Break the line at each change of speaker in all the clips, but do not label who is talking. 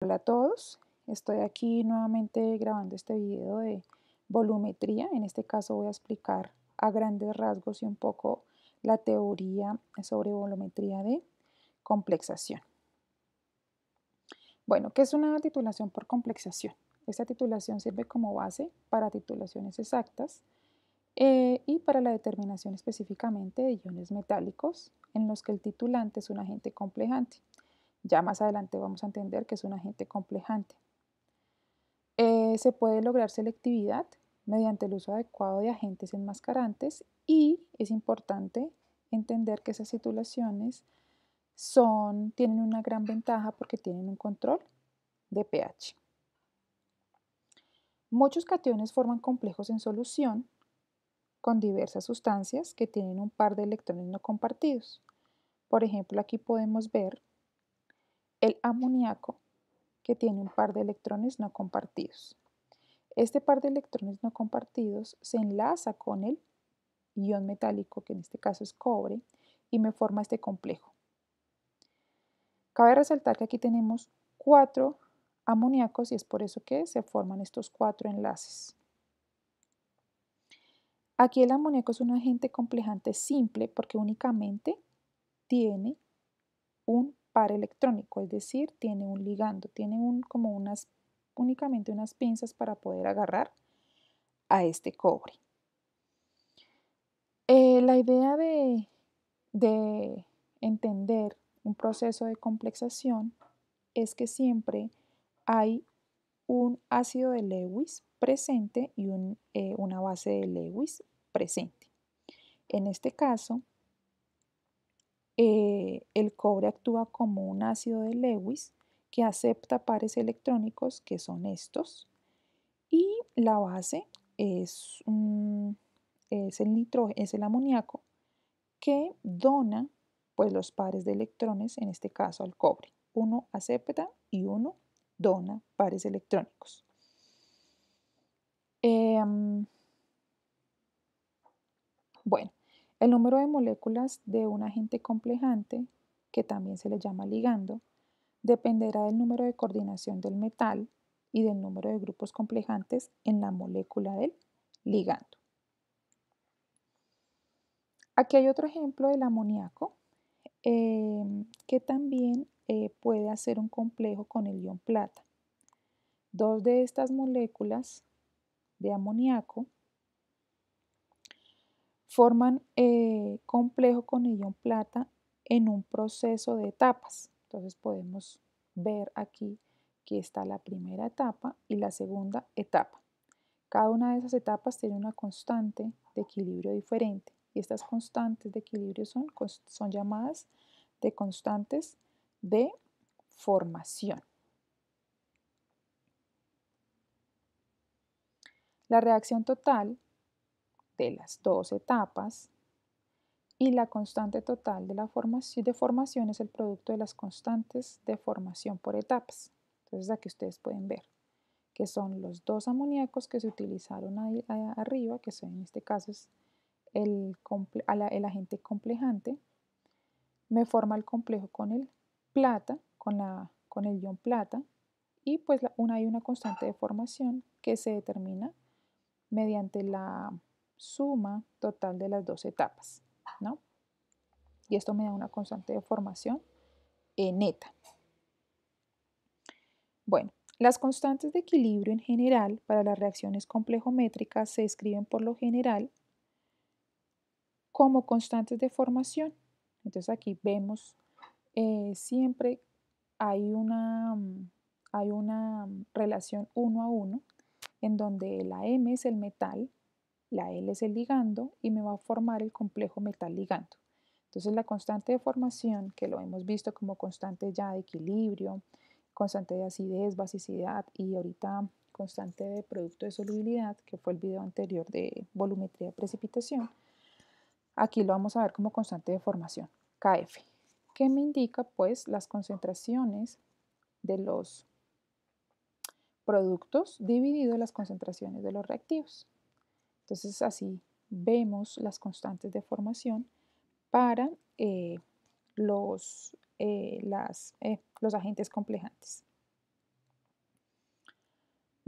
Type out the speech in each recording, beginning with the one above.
Hola a todos, estoy aquí nuevamente grabando este video de volumetría. En este caso voy a explicar a grandes rasgos y un poco la teoría sobre volumetría de complexación. Bueno, ¿qué es una titulación por complexación? Esta titulación sirve como base para titulaciones exactas y para la determinación específicamente de iones metálicos en los que el titulante es un agente complejante. Ya más adelante vamos a entender que es un agente complejante. Se puede lograr selectividad mediante el uso adecuado de agentes enmascarantes y es importante entender que esas titulaciones tienen una gran ventaja porque tienen un control de pH. Muchos cationes forman complejos en solución con diversas sustancias que tienen un par de electrones no compartidos. Por ejemplo, aquí podemos ver el amoníaco que tiene un par de electrones no compartidos. Este par de electrones no compartidos se enlaza con el ion metálico, que en este caso es cobre, y me forma este complejo. Cabe resaltar que aquí tenemos 4 amoníacos y es por eso que se forman estos 4 enlaces. Aquí el amoníaco es un agente complejante simple porque únicamente tiene un par electrónico, es decir, tiene un ligando, tiene únicamente unas pinzas para poder agarrar a este cobre. La idea de entender un proceso de complexación es que siempre hay un ácido de Lewis presente y una base de Lewis presente. En este caso, el cobre actúa como un ácido de Lewis que acepta pares electrónicos, que son estos, y la base es el amoníaco, que dona pues, los pares de electrones, en este caso al cobre. Uno acepta y uno dona pares electrónicos. Bueno, el número de moléculas de un agente complejante, que también se le llama ligando, dependerá del número de coordinación del metal y del número de grupos complejantes en la molécula del ligando. Aquí hay otro ejemplo del amoníaco, que también puede hacer un complejo con el ion plata. Dos de estas moléculas de amoníaco forman complejo con el ion plata en un proceso de etapas. Entonces podemos ver aquí que está la primera etapa y la segunda etapa. Cada una de esas etapas tiene una constante de equilibrio diferente y estas constantes de equilibrio son llamadas de constantes de formación. La reacción total de las dos etapas y la constante total de formación es el producto de las constantes de formación por etapas. Entonces aquí ustedes pueden ver que son los dos amoníacos que se utilizaron ahí arriba, que son, en este caso es el agente complejante, me forma el complejo con el plata, con el ion plata, y pues hay una constante de formación que se determina mediante la suma total de las dos etapas, ¿no? Y esto me da una constante de formación neta. Bueno, las constantes de equilibrio en general para las reacciones complejométricas se escriben por lo general como constantes de formación. Entonces aquí vemos siempre hay una relación 1 a 1 en donde la M es el metal, la L es el ligando y me va a formar el complejo metal-ligando. Entonces la constante de formación, que lo hemos visto como constante ya de equilibrio, constante de acidez, basicidad y ahorita constante de producto de solubilidad, que fue el video anterior de volumetría de precipitación, aquí lo vamos a ver como constante de formación, Kf, que me indica pues las concentraciones de los productos dividido las concentraciones de los reactivos. Entonces así vemos las constantes de formación para los agentes complejantes.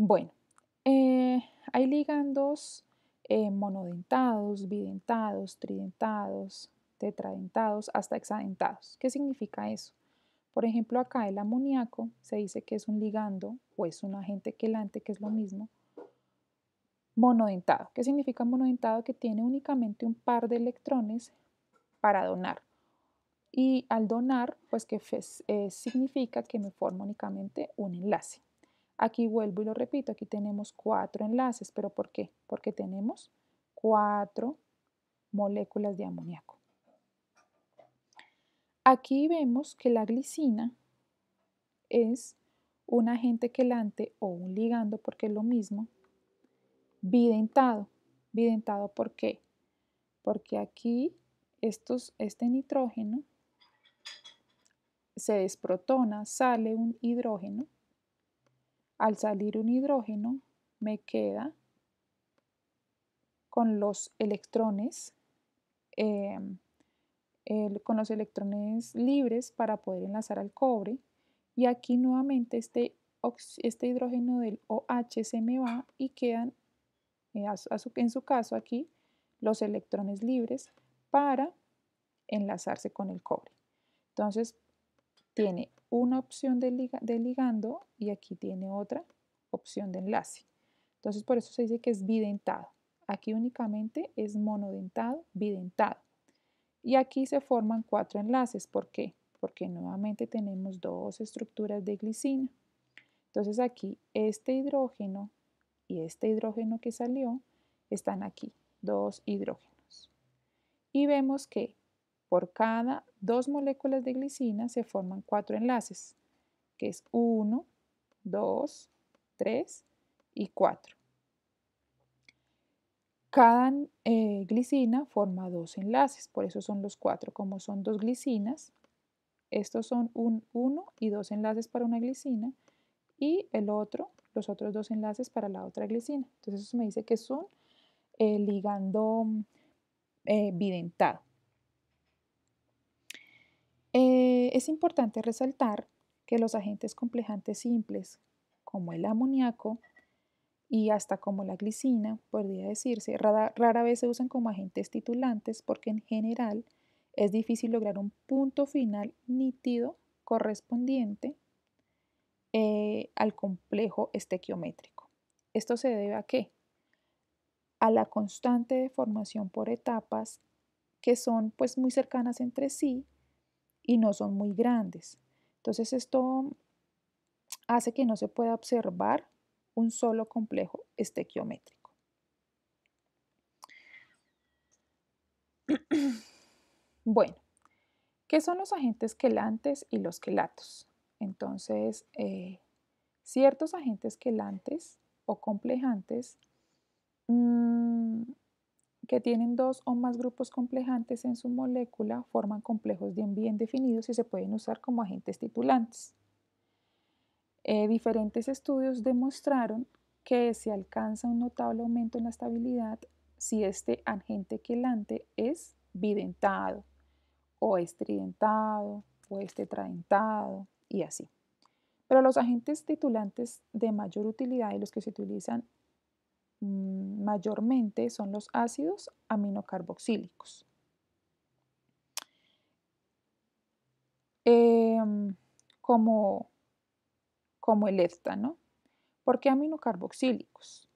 Bueno, hay ligandos monodentados, bidentados, tridentados, tetradentados, hasta hexadentados. ¿Qué significa eso? Por ejemplo, acá el amoníaco se dice que es un ligando o es un agente quelante, que es lo mismo, monodentado. ¿Qué significa monodentado? Que tiene únicamente un par de electrones para donar. Y al donar, pues que significa que me forma únicamente un enlace. Aquí vuelvo y lo repito, aquí tenemos 4 enlaces, ¿pero por qué? Porque tenemos 4 moléculas de amoníaco. Aquí vemos que la glicina es un agente quelante o un ligando, porque es lo mismo, bidentado. ¿Bidentado por qué? Porque aquí este nitrógeno se desprotona, sale un hidrógeno. Al salir un hidrógeno, me queda con los electrones, con los electrones libres para poder enlazar al cobre. Y aquí nuevamente este hidrógeno del OH se me va y quedan, en su caso aquí, los electrones libres para enlazarse con el cobre. Entonces, tiene una opción de ligando y aquí tiene otra opción de enlace. Entonces, por eso se dice que es bidentado. Aquí únicamente es monodentado, bidentado. Y aquí se forman 4 enlaces. ¿Por qué? Porque nuevamente tenemos 2 estructuras de glicina. Entonces aquí este hidrógeno y este hidrógeno que salió están aquí, 2 hidrógenos. Y vemos que por cada 2 moléculas de glicina se forman 4 enlaces, que es 1, 2, 3 y 4. Cada glicina forma 2 enlaces, por eso son los 4. Como son 2 glicinas, estos son 1 y 2 enlaces para una glicina y los otros 2 enlaces para la otra glicina. Entonces eso me dice que es un ligando bidentado. Es importante resaltar que los agentes complejantes simples, como el amoníaco y hasta como la glicina, podría decirse, rara vez se usan como agentes titulantes porque en general es difícil lograr un punto final nítido correspondiente al complejo estequiométrico. ¿Esto se debe a qué? A la constante de formación por etapas que son pues muy cercanas entre sí y no son muy grandes. Entonces esto hace que no se pueda observar un solo complejo estequiométrico. Bueno, ¿qué son los agentes quelantes y los quelatos? Entonces, ciertos agentes quelantes o complejantes que tienen 2 o más grupos complejantes en su molécula forman complejos bien definidos y se pueden usar como agentes titulantes. Diferentes estudios demostraron que se alcanza un notable aumento en la estabilidad si este agente quelante es bidentado, o es tridentado, o es tetradentado, y así. Pero los agentes titulantes de mayor utilidad y los que se utilizan mayormente son los ácidos aminocarboxílicos. Como el EFTA, ¿no? ¿Por qué aminocarboxílicos?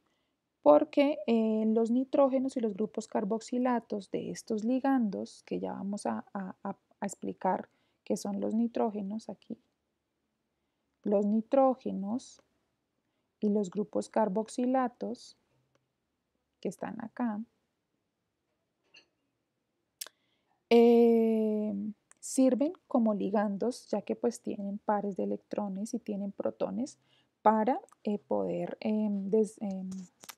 Porque los nitrógenos y los grupos carboxilatos de estos ligandos, que ya vamos a explicar qué son los nitrógenos aquí, los nitrógenos y los grupos carboxilatos que están acá, sirven como ligandos, ya que pues tienen pares de electrones y tienen protones para poder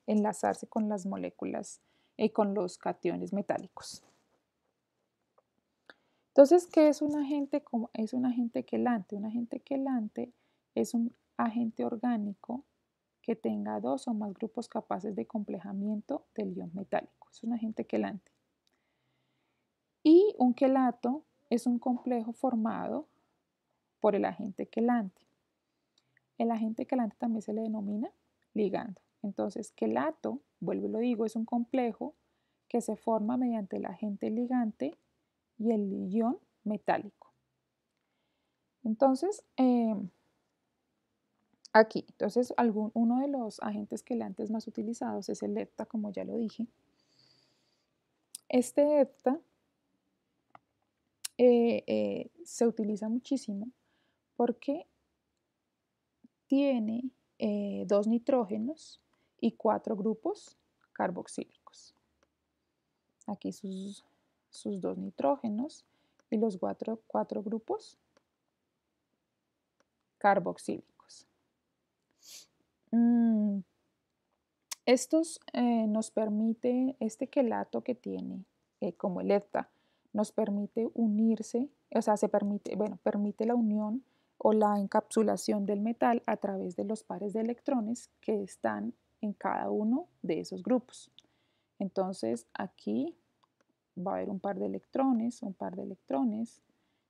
enlazarse con las moléculas y con los cationes metálicos. Entonces, ¿qué es un agente? Es un agente quelante. Un agente quelante es un agente orgánico que tenga 2 o más grupos capaces de complejamiento del ion metálico. Es un agente quelante. Y un quelato es un complejo formado por el agente quelante. El agente quelante también se le denomina ligando. Entonces, quelato, vuelvo y lo digo, es un complejo que se forma mediante el agente ligante y el ion metálico. Entonces, aquí, entonces uno de los agentes quelantes más utilizados es el EPTA, como ya lo dije. Este EPTA se utiliza muchísimo porque tiene 2 nitrógenos y 4 grupos carboxílicos. Aquí sus 2 nitrógenos y los 4 grupos carboxílicos. Estos nos permite, este quelato que tiene, como el EPTA, nos permite unirse, o sea, permite la unión o la encapsulación del metal a través de los pares de electrones que están en cada uno de esos grupos. Entonces, aquí va a haber un par de electrones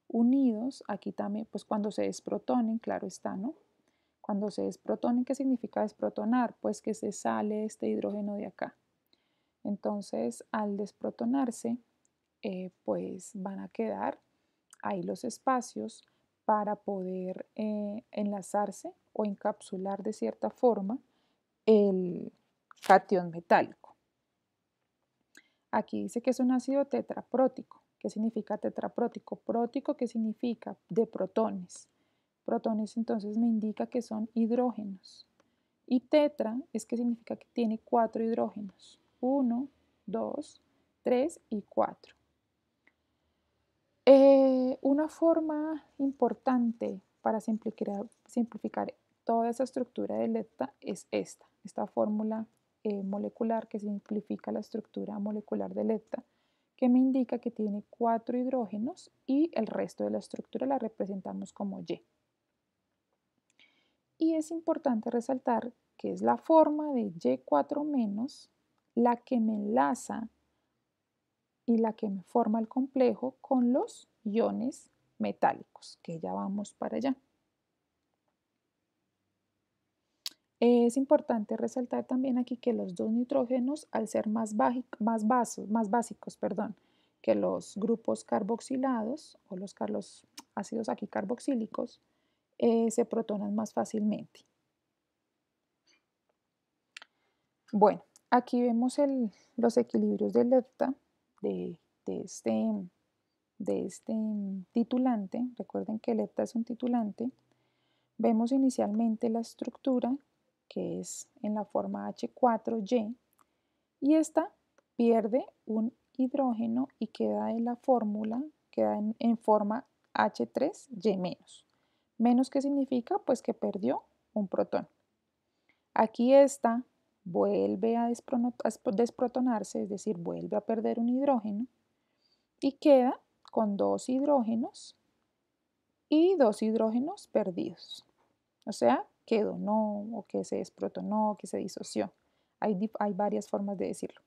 unidos. Aquí también, pues cuando se desprotonen, claro está, ¿no? Cuando se desprotonen, ¿qué significa desprotonar? Pues que se sale este hidrógeno de acá. Entonces, al desprotonarse, pues van a quedar ahí los espacios para poder enlazarse o encapsular de cierta forma el catión metálico. Aquí dice que es un ácido tetraprótico. ¿Qué significa tetraprótico? Prótico, ¿qué significa? De protones. Protones entonces me indica que son hidrógenos. Y tetra es que significa que tiene 4 hidrógenos. 1, 2, 3 y 4. Una forma importante para simplificar toda esa estructura del EPTA es esta fórmula molecular que simplifica la estructura molecular del EPTA, que me indica que tiene 4 hidrógenos y el resto de la estructura la representamos como Y. Y es importante resaltar que es la forma de Y4- la que me enlaza y la que me forma el complejo con los iones metálicos, que ya vamos para allá. Es importante resaltar también aquí que los 2 nitrógenos, al ser más básicos, que los grupos carboxilados o los ácidos aquí carboxílicos, se protonan más fácilmente. Bueno, aquí vemos los equilibrios del EPTA de este titulante. Recuerden que el EPTA es un titulante. Vemos inicialmente la estructura, que es en la forma H4Y, y esta pierde un hidrógeno y queda en la fórmula, queda en forma H3Y-. Menos, ¿qué significa? Pues que perdió un protón. Aquí esta vuelve a desprotonarse, es decir, vuelve a perder un hidrógeno y queda con 2 hidrógenos y 2 hidrógenos perdidos. O sea, que donó o que se desprotonó, que se disoció. Hay varias formas de decirlo.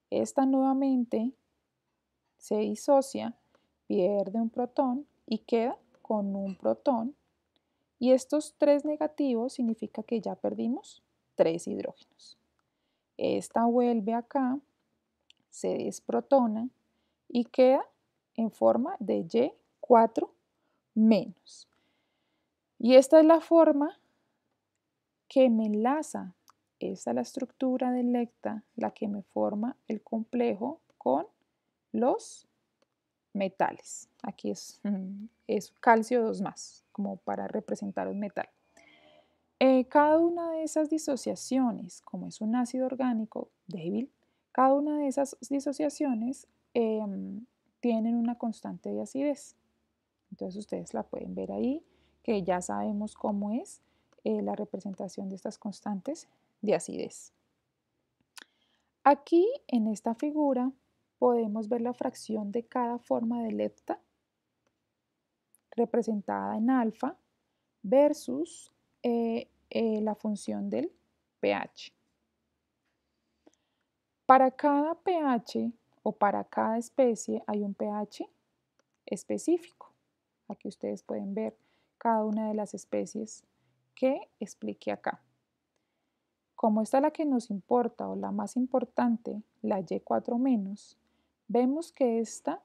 Esta nuevamente se disocia, pierde un protón y queda con un protón. Y estos 3 negativos significa que ya perdimos 3 hidrógenos. Esta vuelve acá, se desprotona y queda en forma de Y4-. Y esta es la forma que me enlaza. Esta es la estructura del EPTA, la que me forma el complejo con los metales. Aquí es calcio 2+, como para representar un metal. Cada una de esas disociaciones, como es un ácido orgánico débil, cada una de esas disociaciones tienen una constante de acidez. Entonces ustedes la pueden ver ahí, que ya sabemos cómo es la representación de estas constantes de acidez. Aquí en esta figura podemos ver la fracción de cada forma del EPTA representada en alfa versus la función del pH. Para cada pH o para cada especie hay un pH específico. Aquí ustedes pueden ver cada una de las especies que expliqué acá. como esta es la que nos importa o la más importante, la Y4-, vemos que esta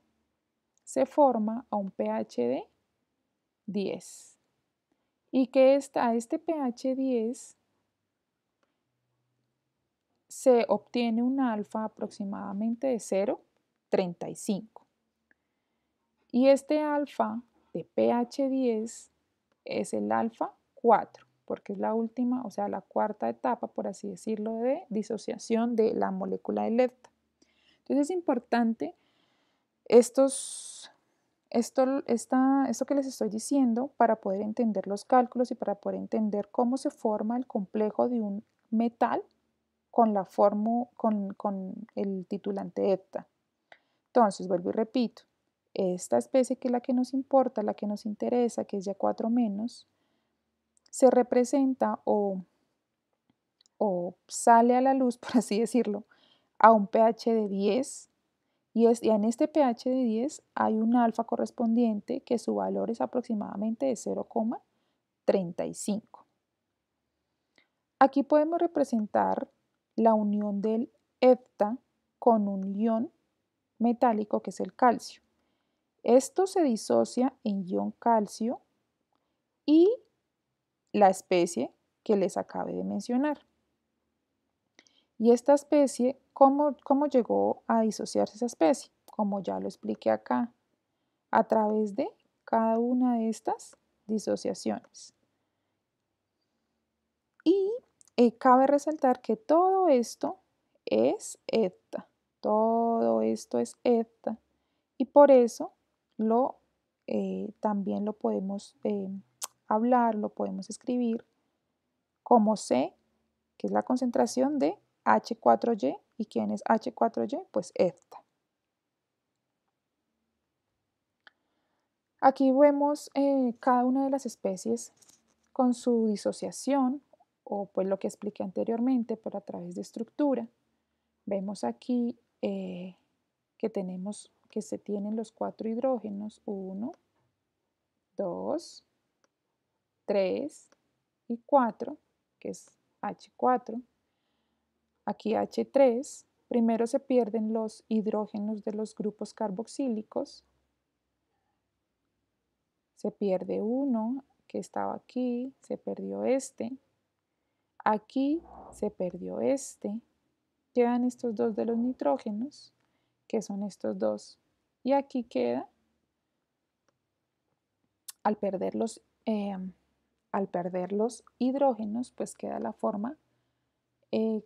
se forma a un pH de 10 y que a este pH 10 se obtiene un alfa aproximadamente de 0,35. Y este alfa de pH 10 es el alfa 4, porque es la última, o sea, la cuarta etapa, por así decirlo, de disociación de la molécula de lepta. Entonces es importante esto que les estoy diciendo para poder entender los cálculos y para poder entender cómo se forma el complejo de un metal con el titulante hepta. Entonces, vuelvo y repito, esta especie que es la que nos importa, la que nos interesa, que es Y4-, se representa o sale a la luz, por así decirlo, a un pH de 10 y en este pH de 10 hay un alfa correspondiente que su valor es aproximadamente de 0,35. Aquí podemos representar la unión del hepta con un ion metálico que es el calcio. Esto se disocia en ion calcio y la especie que les acabé de mencionar. Y esta especie, ¿cómo llegó a disociarse esa especie? Como ya lo expliqué acá, a través de cada una de estas disociaciones. Y cabe resaltar que todo esto es hepta, todo esto es hepta y por eso también lo podemos hablar, lo podemos escribir como C, que es la concentración de H4Y. ¿Y quién es H4Y? Pues hepta. Aquí vemos cada una de las especies con su disociación o pues lo que expliqué anteriormente, pero a través de estructura. Vemos aquí que se tienen los 4 hidrógenos, 1, 2, 3 y 4, que es H4. Aquí H3, primero se pierden los hidrógenos de los grupos carboxílicos. Se pierde uno que estaba aquí, se perdió este. Aquí se perdió este. Quedan estos dos de los nitrógenos, que son estos dos. Y aquí queda, al perder los hidrógenos, pues queda la forma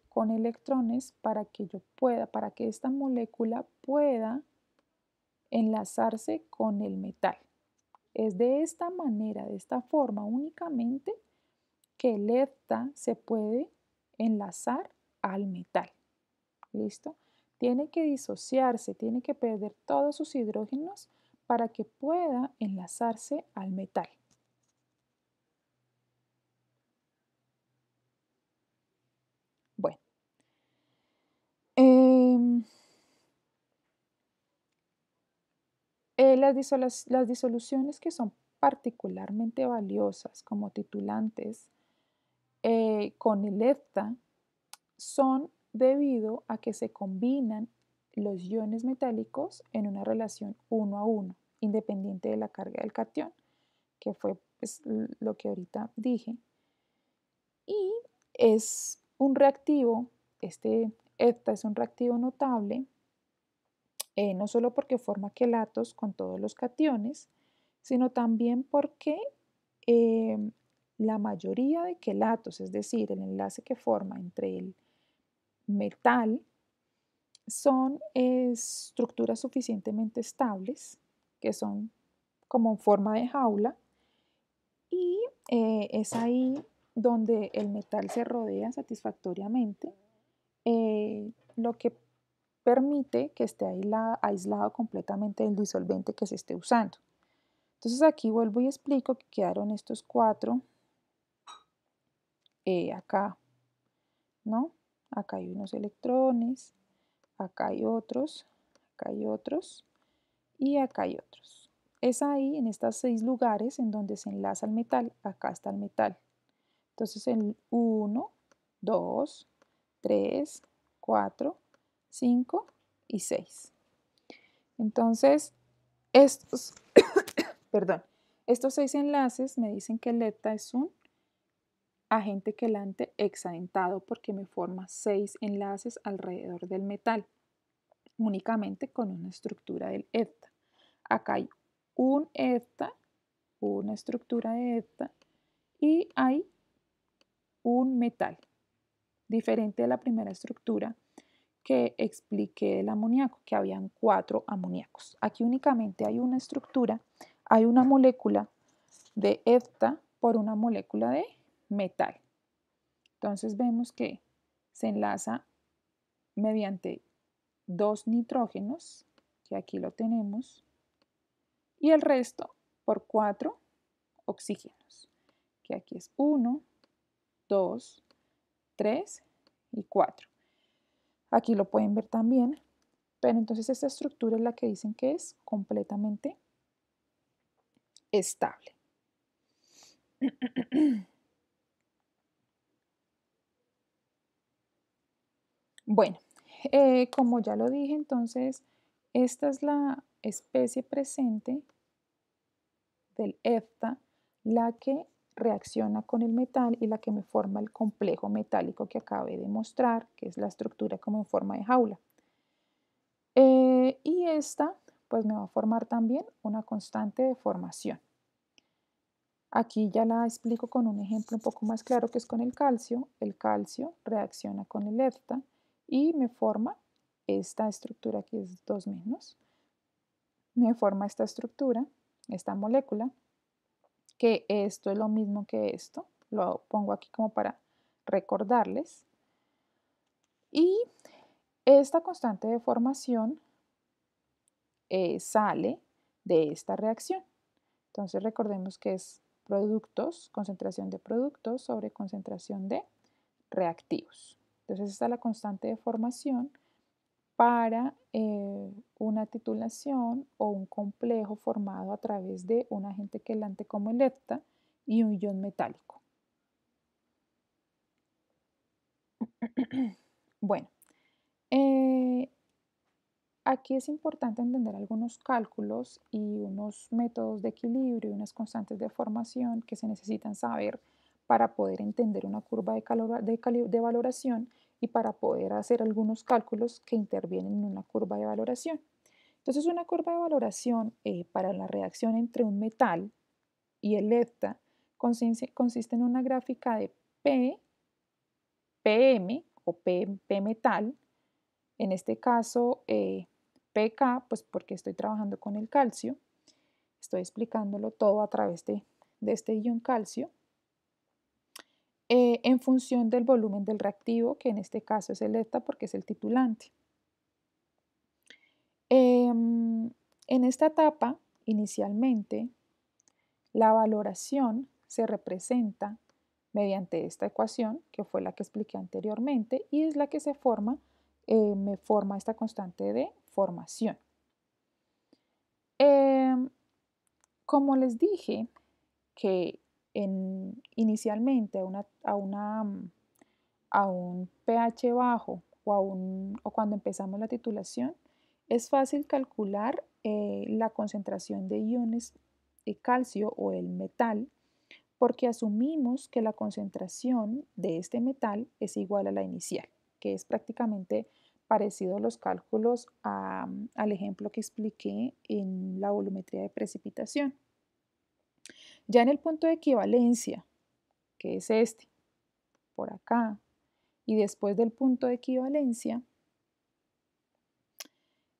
con electrones para que esta molécula pueda enlazarse con el metal. Es de esta manera, de esta forma únicamente, que el hepta se puede enlazar al metal. ¿Listo? Tiene que disociarse, tiene que perder todos sus hidrógenos para que pueda enlazarse al metal. Bueno, las disoluciones que son particularmente valiosas como titulantes con el hepta son debido a que se combinan los iones metálicos en una relación 1 a 1, independiente de la carga del catión, que fue pues, lo que ahorita dije. Y es un reactivo, este hepta es un reactivo notable, no solo porque forma quelatos con todos los cationes, sino también porque la mayoría de quelatos, es decir, el enlace que forma entre el metal, son estructuras suficientemente estables, que son como en forma de jaula, y es ahí donde el metal se rodea satisfactoriamente, lo que permite que esté aislado completamente del disolvente que se esté usando. Entonces aquí vuelvo y explico que quedaron estos 4 acá, ¿no? Acá hay unos electrones, acá hay otros, acá hay otros y acá hay otros. Es ahí, en estos 6 lugares, en donde se enlaza el metal. Acá está el metal. Entonces el 1, 2, 3, 4, 5 y 6. Entonces, estos, perdón, estos 6 enlaces me dicen que el ETA es un agente quelante hexadentado porque me forma 6 enlaces alrededor del metal, únicamente con una estructura del ETA. Acá hay un ETA, una estructura de ETA, y hay un metal, diferente de la primera estructura que expliqué del amoníaco, que habían 4 amoníacos. Aquí únicamente hay una estructura, hay una molécula de ETA por una molécula de metal. Entonces vemos que se enlaza mediante 2 nitrógenos, que aquí lo tenemos, y el resto por 4 oxígenos, que aquí es 1, 2, 3 y 4. Aquí lo pueden ver también, pero entonces esta estructura es la que dicen que es completamente estable. Bueno, como ya lo dije, entonces esta es la especie presente del EFTA, la que reacciona con el metal y la que me forma el complejo metálico que acabé de mostrar, que es la estructura como en forma de jaula. Y esta pues me va a formar también una constante de formación. Aquí ya la explico con un ejemplo un poco más claro, que es con el calcio. El calcio reacciona con el EFTA y me forma esta estructura que es 2 menos. Me forma esta estructura, esta molécula, que esto es lo mismo que esto. Lo pongo aquí como para recordarles. Y esta constante de formación sale de esta reacción. Entonces recordemos que es productos, concentración de productos sobre concentración de reactivos. Entonces esta es la constante de formación para una titulación o un complejo formado a través de un agente quelante como el EFTA y un ion metálico. Bueno, aquí es importante entender algunos cálculos y unos métodos de equilibrio y unas constantes de formación que se necesitan saber para poder entender una curva de valoración y para poder hacer algunos cálculos que intervienen en una curva de valoración. Entonces, una curva de valoración para la reacción entre un metal y el EFTA consiste en una gráfica de P, PM o P metal, en este caso PK, pues porque estoy trabajando con el calcio, estoy explicándolo todo a través de este ion calcio, en función del volumen del reactivo, que en este caso es el ETA porque es el titulante. En esta etapa, inicialmente, la valoración se representa mediante esta ecuación, que fue la que expliqué anteriormente, y es la que se forma, me forma esta constante de formación. Como les dije, que inicialmente a un pH bajo o cuando empezamos la titulación, es fácil calcular la concentración de iones de calcio o el metal porque asumimos que la concentración de este metal es igual a la inicial, que es prácticamente parecido a los cálculos al ejemplo que expliqué en la volumetría de precipitación. Ya en el punto de equivalencia, que es este, por acá, y después del punto de equivalencia,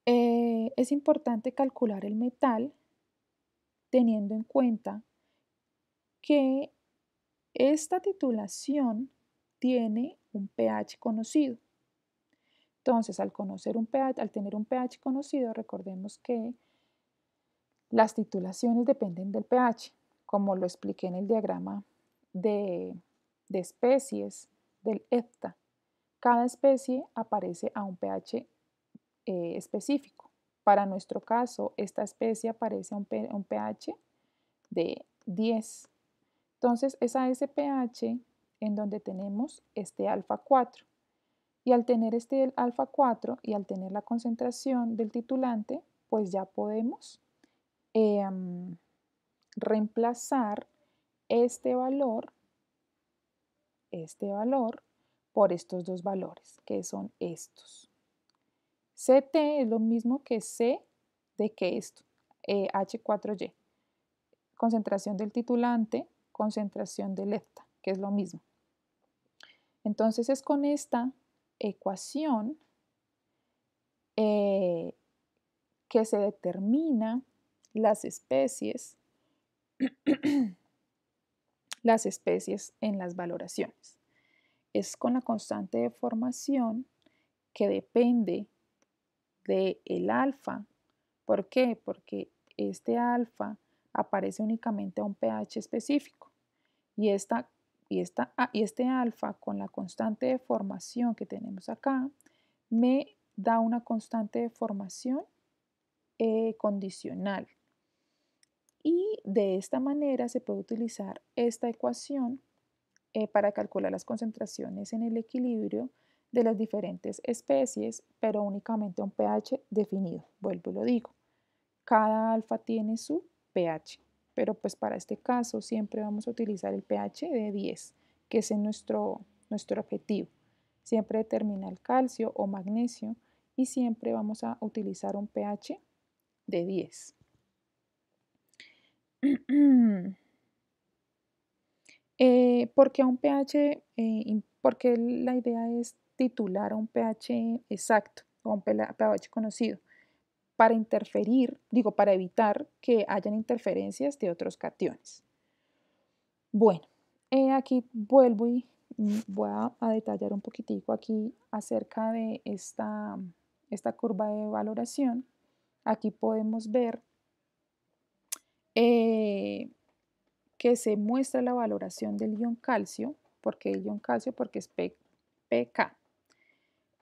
es importante calcular el metal teniendo en cuenta que esta titulación tiene un pH conocido. Entonces, al tener un pH conocido, recordemos que las titulaciones dependen del pH, como lo expliqué en el diagrama de especies del EFTA. Cada especie aparece a un pH específico. Para nuestro caso, esta especie aparece a un pH de 10. Entonces, es a ese pH en donde tenemos este alfa 4. Y al tener este alfa 4 y al tener la concentración del titulante, pues ya podemos reemplazar este valor por estos dos valores, que son estos. CT es lo mismo que C de que esto, H4Y. Concentración del titulante, concentración del ETA, que es lo mismo. Entonces es con esta ecuación que se determina las especies en las valoraciones. Es con la constante de formación que depende del alfa. ¿Por qué? Porque este alfa aparece únicamente a un pH específico y este alfa con la constante de formación que tenemos acá me da una constante de formación condicional. Y de esta manera se puede utilizar esta ecuación para calcular las concentraciones en el equilibrio de las diferentes especies, pero únicamente a un pH definido. Vuelvo y lo digo. Cada alfa tiene su pH, pero pues para este caso siempre vamos a utilizar el pH de 10, que es nuestro objetivo. Siempre determina el calcio o magnesio y siempre vamos a utilizar un pH de 10. Porque a un pH, porque la idea es titular a un pH exacto o a un pH conocido para interferir, para evitar que hayan interferencias de otros cationes. Bueno, aquí vuelvo y voy a detallar un poquitico aquí acerca de esta curva de valoración. Aquí podemos ver que se muestra la valoración del ion calcio, porque el ion calcio, porque es pK,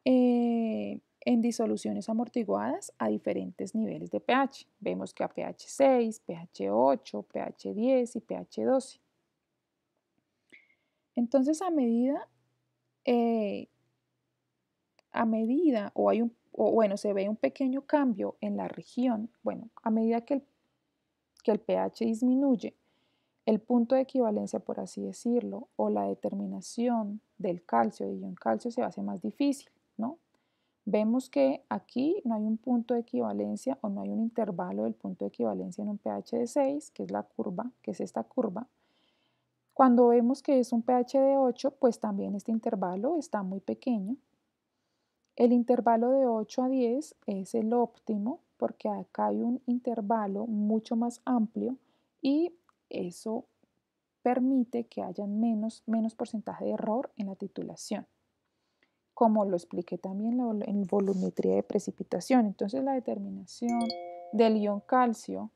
en disoluciones amortiguadas a diferentes niveles de pH. Vemos que a pH 6, pH 8, pH 10 y pH 12. Entonces, a medida se ve un pequeño cambio en la región, a medida que el pH disminuye, el punto de equivalencia, por así decirlo, o la determinación del calcio, de ion calcio, se hace más difícil, ¿no? Vemos que aquí no hay un punto de equivalencia o no hay un intervalo del punto de equivalencia en un pH de 6, que es la curva, que es esta curva. Cuando vemos que es un pH de 8, pues también este intervalo está muy pequeño. El intervalo de 8 a 10 es el óptimo porque acá hay un intervalo mucho más amplio y eso permite que haya menos porcentaje de error en la titulación, como lo expliqué también en volumetría de precipitación. Entonces la determinación del ion calcio,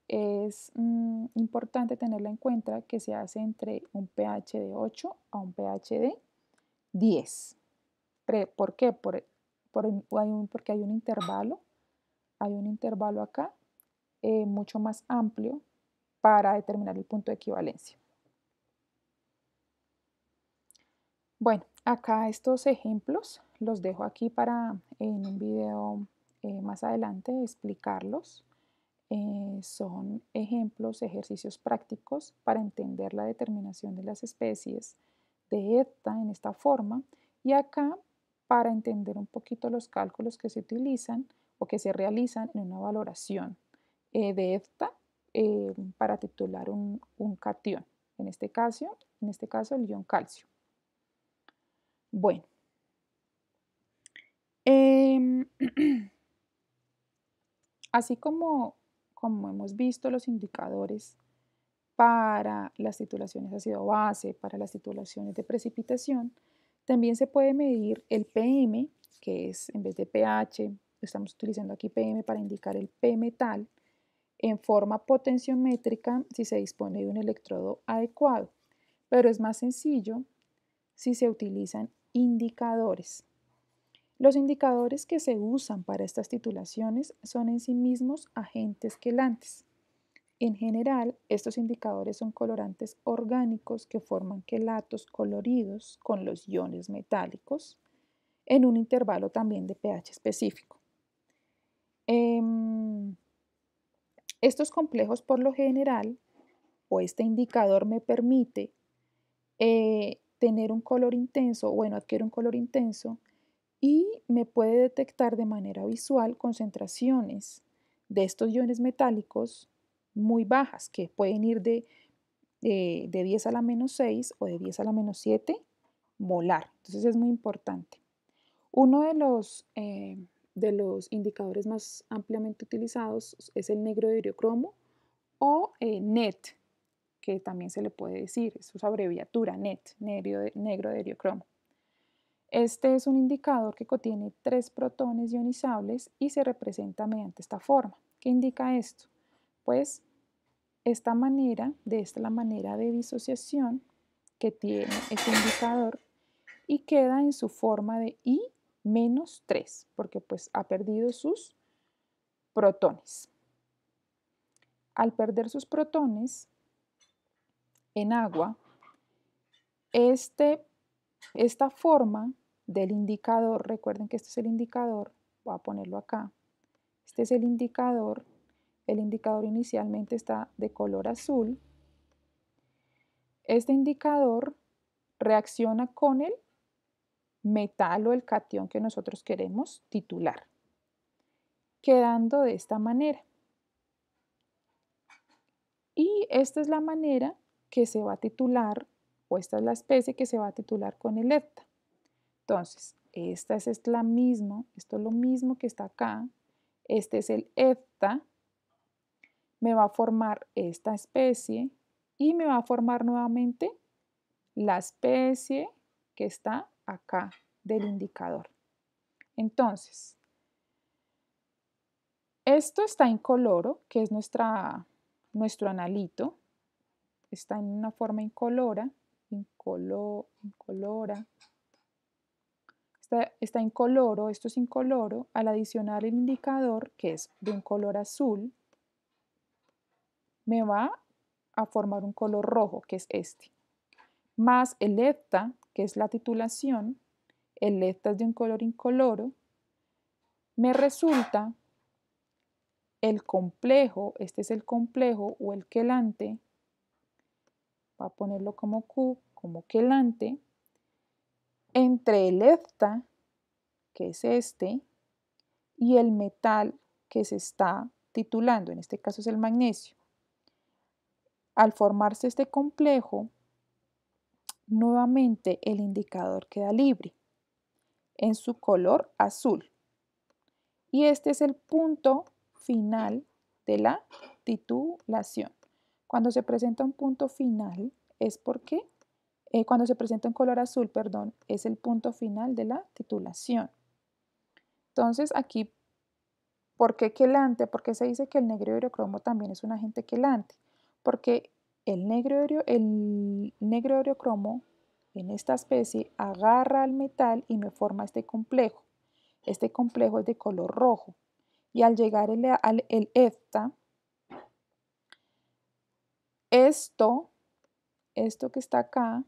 es importante tenerla en cuenta, que se hace entre un pH de 8 a un pH de 10. ¿Por qué? Porque hay un intervalo acá mucho más amplio para determinar el punto de equivalencia. Bueno, acá estos ejemplos los dejo aquí para en un video más adelante explicarlos. Son ejemplos, ejercicios prácticos para entender la determinación de las especies de ETA en esta forma y acá para entender un poquito los cálculos que se utilizan o que se realizan en una valoración de ETA para titular un catión, en este caso el ion calcio. Bueno, así como hemos visto los indicadores para las titulaciones ácido-base, para las titulaciones de precipitación, también se puede medir el PM, que es en vez de pH, estamos utilizando aquí PM para indicar el P-metal, en forma potenciométrica si se dispone de un electrodo adecuado, pero es más sencillo si se utilizan indicadores. Los indicadores que se usan para estas titulaciones son en sí mismos agentes quelantes. En general, estos indicadores son colorantes orgánicos que forman quelatos coloridos con los iones metálicos en un intervalo también de pH específico. Estos complejos por lo general, o este indicador me permite tener un color intenso, adquiere un color intenso y me puede detectar de manera visual concentraciones de estos iones metálicos muy bajas, que pueden ir de 10 a la menos 6 o de 10 a la menos 7 molar. Entonces es muy importante. Uno de los indicadores más ampliamente utilizados es el negro de eriocromo o NET, que también se le puede decir, es su abreviatura, NET, negro de eriocromo. Este es un indicador que contiene 3 protones ionizables y se representa mediante esta forma. ¿Qué indica esto? Pues esta es la manera de disociación que tiene este indicador y queda en su forma de I-3, porque pues ha perdido sus protones. Al perder sus protones en agua, esta forma del indicador, recuerden que este es el indicador, voy a ponerlo acá, este es el indicador inicialmente está de color azul, este indicador reacciona con el metal o el catión que nosotros queremos titular, quedando de esta manera. Y esta es la manera que se va a titular, o esta es la especie que se va a titular con el hepta. Entonces, esto es lo mismo que está acá. Este es el hepta, me va a formar esta especie y me va a formar nuevamente la especie que está acá del indicador. Entonces, esto está incoloro, que es nuestro analito. Está en una forma incolora. Está incoloro, esto es incoloro. Al adicionar el indicador, que es de un color azul, me va a formar un color rojo, que es este. Más el hepta, que es la titulación, el hepta es de un color incoloro, me resulta el complejo, este es el complejo o el quelante, voy a ponerlo como Q, como quelante, entre el hepta, que es este, y el metal que se está titulando, en este caso es el magnesio. Al formarse este complejo, nuevamente el indicador queda libre en su color azul. Y este es el punto final de la titulación. Cuando se presenta un punto final es porque, cuando se presenta en color azul, perdón, es el punto final de la titulación. Entonces aquí, ¿por qué quelante? Porque se dice que el negro eriocromo también es un agente quelante. Porque el negro eriocromo en esta especie agarra al metal y me forma este complejo. Este complejo es de color rojo. Y al llegar el hepta, esto que está acá,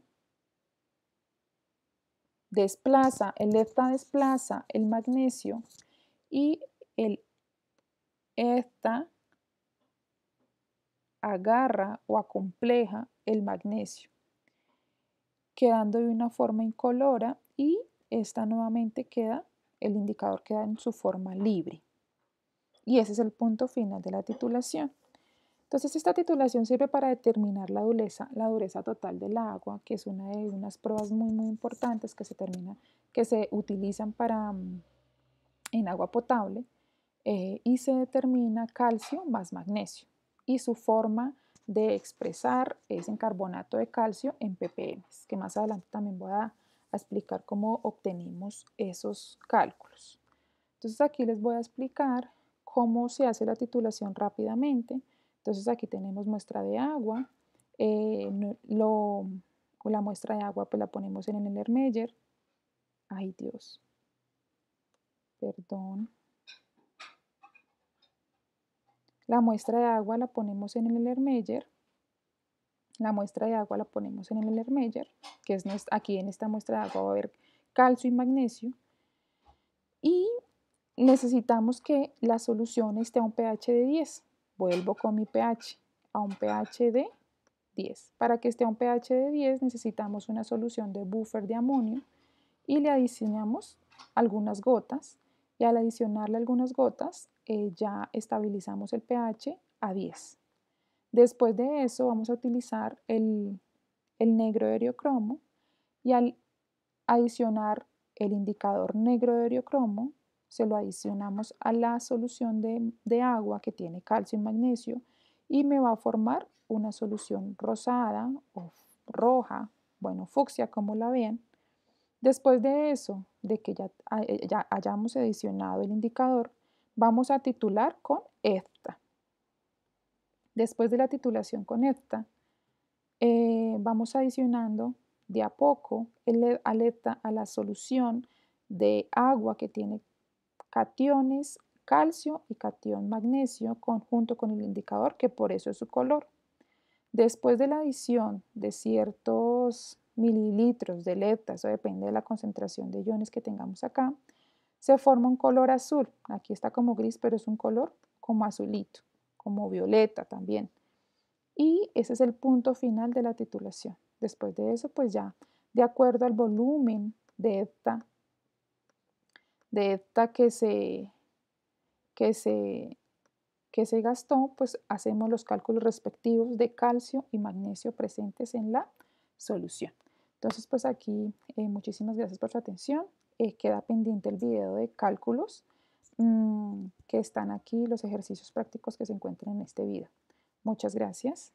el hepta desplaza el magnesio y el hepta agarra o acompleja el magnesio, quedando de una forma incolora y esta nuevamente el indicador queda en su forma libre. Y ese es el punto final de la titulación. Entonces, esta titulación sirve para determinar la dureza total del agua, que es una de unas pruebas muy importantes que se utilizan en agua potable, y se determina calcio más magnesio. Y su forma de expresar es en carbonato de calcio en ppm, que más adelante también voy a explicar cómo obtenemos esos cálculos. Entonces, aquí les voy a explicar cómo se hace la titulación rápidamente. Entonces aquí tenemos muestra de agua, la muestra de agua pues la ponemos en el Ermeyer. Ay Dios, perdón. La muestra de agua la ponemos en el Erlenmeyer. La muestra de agua la ponemos en el Erlenmeyer, que es aquí en esta muestra de agua va a haber calcio y magnesio. Y necesitamos que la solución esté a un pH de 10. Vuelvo con mi pH a un pH de 10. Para que esté a un pH de 10 necesitamos una solución de buffer de amonio y le adicionamos algunas gotas, y al adicionarle algunas gotas ya estabilizamos el pH a 10. Después de eso vamos a utilizar el negro de eriocromo, y al adicionar el indicador negro de eriocromo se lo adicionamos a la solución de agua que tiene calcio y magnesio y me va a formar una solución rosada o roja, bueno, fucsia como la vean. Después de eso, de que ya hayamos adicionado el indicador, vamos a titular con EFTA. Después de la titulación con EFTA, vamos adicionando de a poco al EFTA a la solución de agua que tiene cationes calcio y catión magnesio junto con el indicador, que por eso es su color. Después de la adición de ciertos mililitros de EFTA, eso depende de la concentración de iones que tengamos acá, se forma un color azul. Aquí está como gris, pero es un color como azulito, como violeta también. Y ese es el punto final de la titulación. Después de eso, pues ya, de acuerdo al volumen de EFTA que se gastó, pues hacemos los cálculos respectivos de calcio y magnesio presentes en la solución. Entonces, pues aquí muchísimas gracias por su atención. Queda pendiente el video de cálculos que están aquí, los ejercicios prácticos que se encuentran en este video. Muchas gracias.